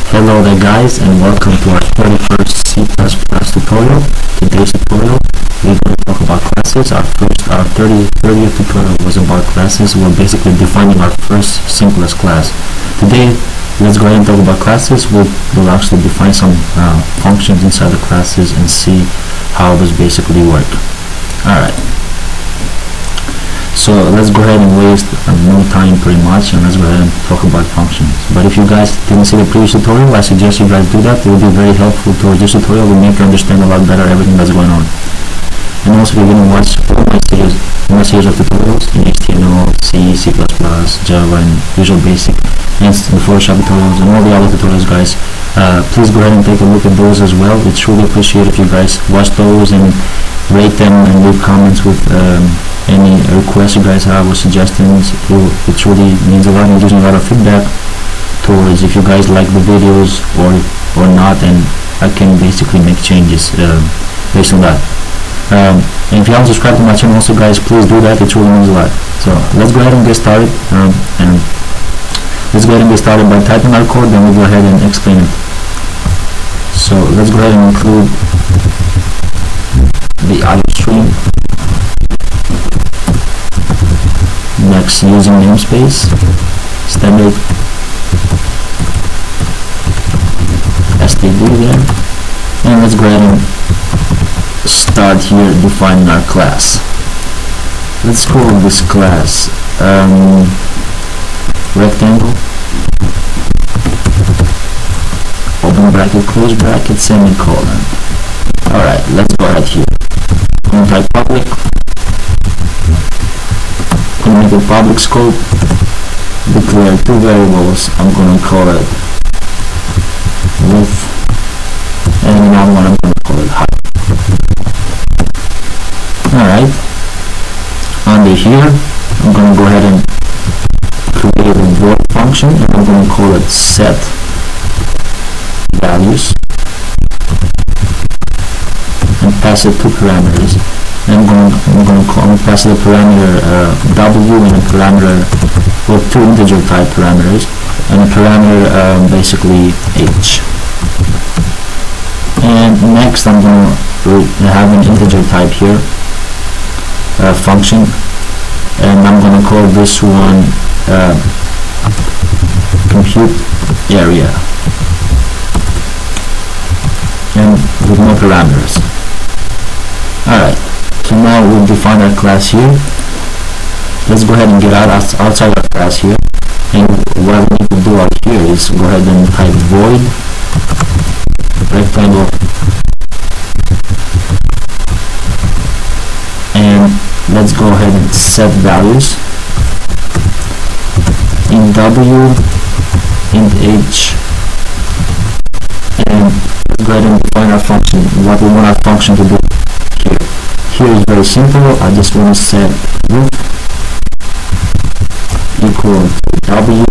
Hello there guys, and welcome to our 31st C++ tutorial. Today's tutorial we're going to talk about classes. Our 30th tutorial was about classes. We're basically defining our first simplest class. Today let's go ahead and talk about classes. We'll actually define some functions inside the classes and see how those basically work. Alright, so let's go ahead and waste no time pretty much, and let's go ahead and talk about functions. But if you guys didn't see the previous tutorial, I suggest you guys do that. It will be very helpful towards this tutorial. It will make you understand a lot better everything that's going on. And also, if you're going to watch all my series of tutorials in HTML, C, C++, Java, and Visual Basic, and the Photoshop tutorials, and all the other tutorials, guys, please go ahead and take a look at those as well. It's really appreciated if you guys watch those and rate them and leave comments with any requests you guys have or suggestions. It really means a lot, and gives me a lot of feedback towards if you guys like the videos or not, and I can basically make changes based on that. And if you haven't subscribed to my channel also, guys, please do that. It really means a lot. So let's go ahead and get started, by typing our code, then we'll go ahead and explain it. So let's go ahead and include the audio stream. Next, using namespace, standard std there, and let's go ahead and start here defining our class. Let's call this class rectangle, open bracket, close bracket, semicolon. Alright, let's go right here. I'm going to type public. I'm going to make a public scope, declare two variables. I'm going to call it width, and another one I'm going to call it height. Alright, under here I'm going to go ahead and create a void function, and I'm going to call it set values, and pass it two parameters. I'm going to pass the parameter w and a parameter, well, two integer type parameters, and a parameter basically h. And next I'm going to have an integer type here function, and I'm going to call this one compute area, and with no parameters. Alright, so now we'll define our class here. Let's go ahead and get outside our class here, and what we need to do out here is go ahead and type void rectangle, and let's go ahead and set values in w, int h, and let's go ahead and define our function, what we want our function to do here. Here is very simple. I just want to set width equal to w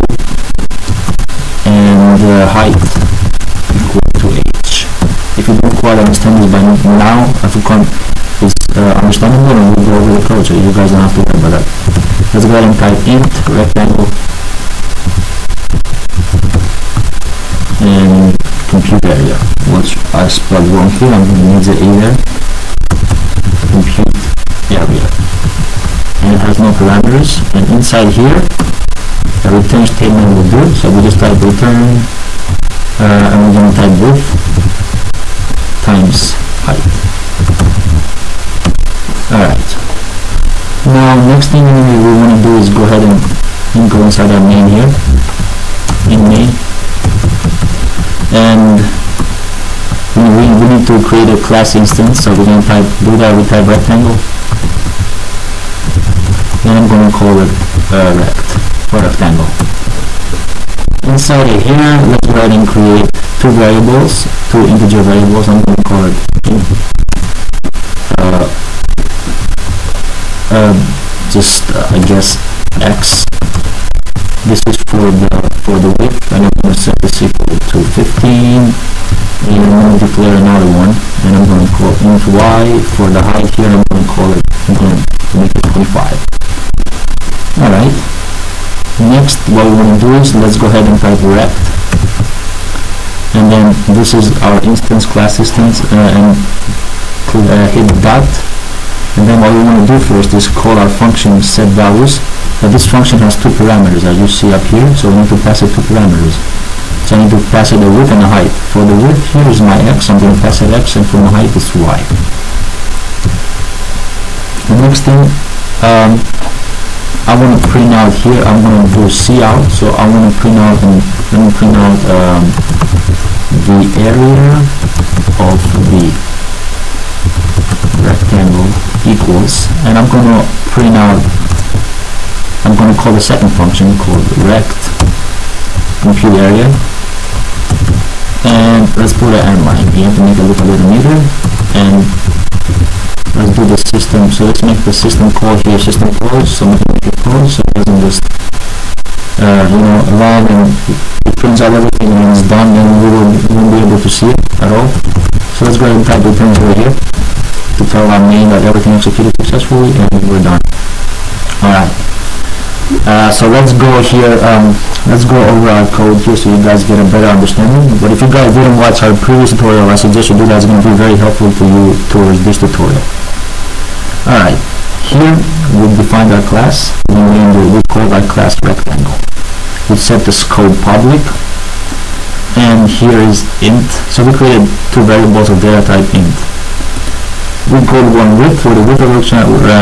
and height equal to h. If you don't quite understand this by now, I think it's understandable, and we'll go over the code, so you guys don't have to worry about that. Let's go ahead and type int rectangle and compute area, which I spelled wrong here. I'm going to need the a there. Compute area, and it has no parameters, and inside here a return statement will do. So we just type return, and we're going to type width times height. Alright, now next thing we want to do is go ahead and go inside our main here, in main, and we need to create a class instance. So we're going to do that. We type rectangle, and I'm going to call it rect, or rectangle. Inside of here, let's go ahead and create two variables, two integer variables. I'm going to call it I guess x. This is for the width, and I'm going to set this equal to 15, and I'm going to declare another one, and I'm going to call int y. For the height here, I'm going to make it 25. Alright, next what we want to do is let's go ahead and type rect, and then this is our instance, class instance, and hit dot, and then what we want to do first is call our function set values. Now this function has two parameters as you see up here, so we need to pass it two parameters. So I need to pass it a width and a height. For the width, here is my x, I'm going to pass it x, and for the height it's y. The next thing, I want to print out here, I'm going to do cout, so I want to print out, and let me print out the area of the rectangle equals, and I'm going to print out, I'm going to call the second function called rect compute area, and let's put an end line. You have to make it look a little neater, and let's do the system. So let's make the system call here system close, so we can make it close so it doesn't just allow, and it prints out everything, and when it's done then we won't be able to see it at all. So let's go ahead and type returns over here to tell our main that everything executed successfully, and we're done. Alright, so let's go here, let's go over our code here so you guys get a better understanding. But if you guys didn't watch our previous tutorial, I suggest you do that. It's going to be very helpful to you towards this tutorial. Alright, here we defined our class, and we called our class rectangle. We set the scope public, and here is int. So we created two variables of data type int. We called one width for the width of the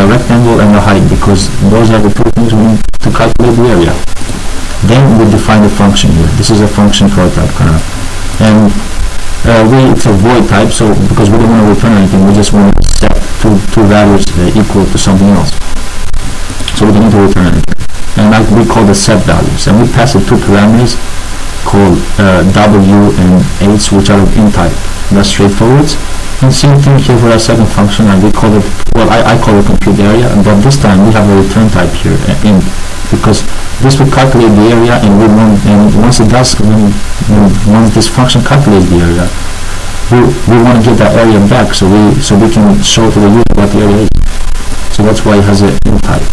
rectangle, and the height, because those are the two things we need to calculate the area. Then we define the function here. This is a function prototype kind of, and it's a void type, so because we don't want to return anything, we just want to set two values equal to something else. So we don't need to return anything. And like we call the set values, and we pass it two parameters called w and h, which are of int type. That's straightforward. And same thing here for our second function, and we call it, well, I call it compute area, but this time we have a return type here, int, because this will calculate the area, and once it does, once this function calculates the area, we want to get that area back, so we can show to the user what the area is. So that's why it has an int type.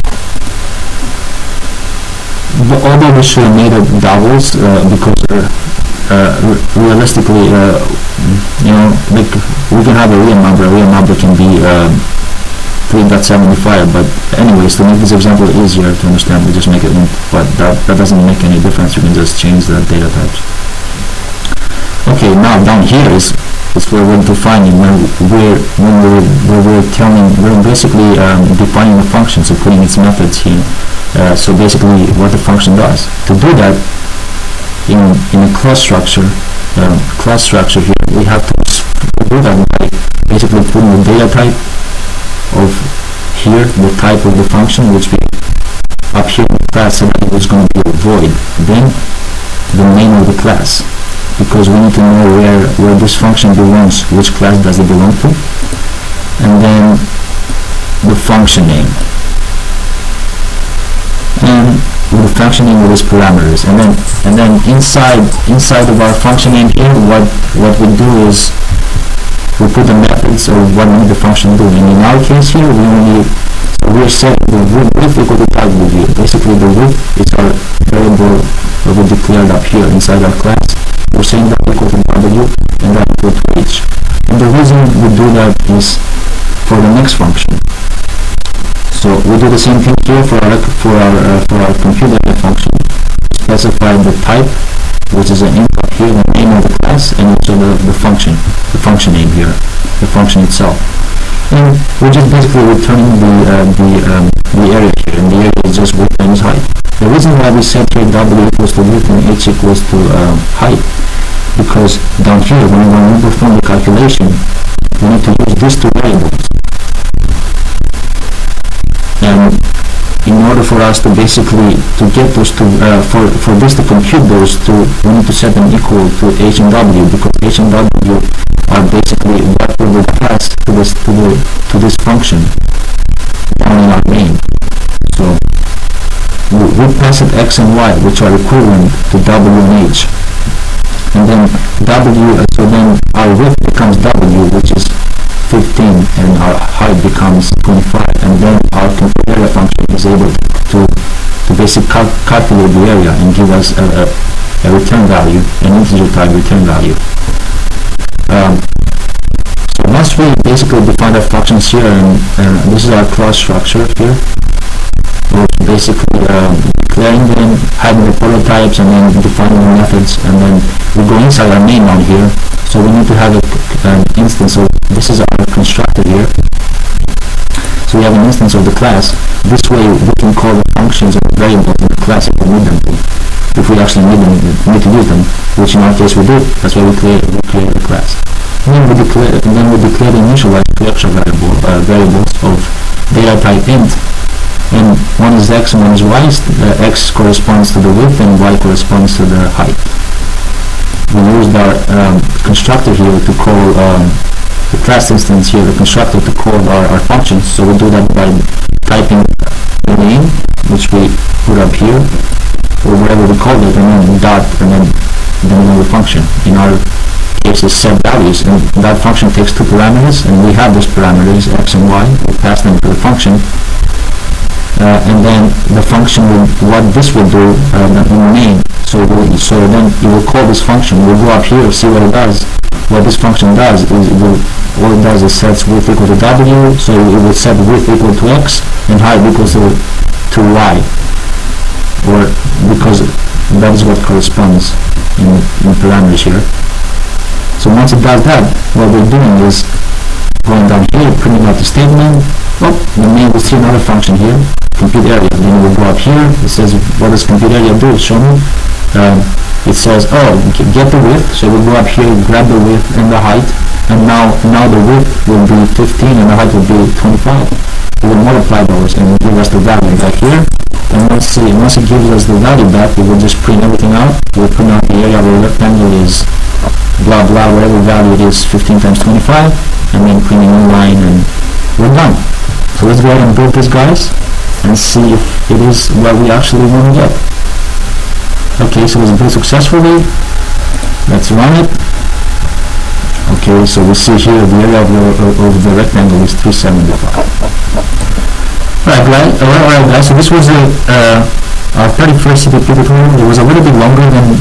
But although we should have made it doubles, because realistically, like we can have a real number. A real number can be 3.75, but anyways, to make this example easier to understand, we just make it int, but that doesn't make any difference. You can just change the data types. Okay, now down here is where we're defining, we're basically defining the function, so putting its methods here. So basically what the function does. To do that, in a class structure here, we have to do that by basically putting the data type of here, the type of the function, which we up here in the class, and it was going to be a void, then the name of the class, because we need to know where this function belongs, which class does it belong to, and then the function name, and with the function name with its parameters, and then inside of our function name here, what we do is we put the methods of what we need the function to do. And in our case here, we're setting the width equal to w. Basically, the width is our variable that we declared up here inside our class. We're saying that equal to w and that equal to h. And the reason we do that is for the next function. So we do the same thing here for our compute area function. Specify the type, which is an input here, the name of the class, and also the function name here, the function itself. And we're just basically returning the area here, and the area is just width times height. The reason why we set here w equals to width and h equals to height, because down here when we perform the calculation, we need to use these two variables. And in order for us to basically to get those two, for this to compute those two, we need to set them equal to h and w, because h and w are basically what will pass to this function down in our main. So we pass it x and y, which are equivalent to w and h, and then w. So then our width becomes w, which is 15, and our height becomes 25, and then our compute area function is able to to basically calculate the area and give us a return value, an integer type return value. So once we basically define our functions here, and this is our class structure here, we're basically declaring them, having the prototypes, and then defining the methods, and then we go inside our main node here. So we need to have an instance of, this is our constructor here. So we have an instance of the class. This way we can call the functions or variables in the class if we need them to. If we actually need to use them, which in our case we do. That's why we create the class. And then we declare the initialized collection variables of data type int. And one is x and one is y. X corresponds to the width and y corresponds to the height. We used our constructor here to call the class instance here, the constructor to call our functions. So we do that by typing the name, which we put up here, or whatever we call it, and then dot, and then the name of the function. In our case, is set values, and that function takes two parameters, and we have those parameters, x and y. We pass them to the function. And then the function will, what this will do in the main. So then it will call this function. We'll go up here, see what it does. What this function does is all it does is sets width equal to w. So it will set width equal to x and height equals to y, or because that is what corresponds in parameters here. So once it does that, what we're doing is going down here, printing out the statement. Oh, the main will see another function here, compute area. Then we'll go up here. It says, what does compute area do? Show me. It says, oh, get the width. So we'll go up here, grab the width and the height, and now the width will be 15 and the height will be 25. We will multiply those and give us the value back here. And once it gives us the value back, we will just print everything out. We'll print out the area of the rectangle is blah blah, whatever value it is, 15 times 25, and then print a new line, and we're done. So let's go ahead and build this, guys, and see if it is what we actually want to get. Okay, so it's built successfully. Let's run it. Okay, so we see here the area of the rectangle is 375. Alright guys, so this was our 31st CTP tutorial. It was a little bit longer than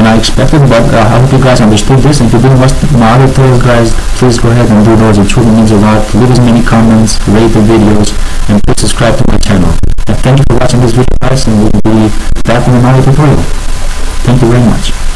I expected, but I hope you guys understood this. And if you didn't watch my other tutorials, guys, please go ahead and do those. It truly means a lot. Leave as many comments, rate the videos, and please subscribe to my channel. And thank you for watching this video, guys, and we'll be back in another tutorial. Thank you very much.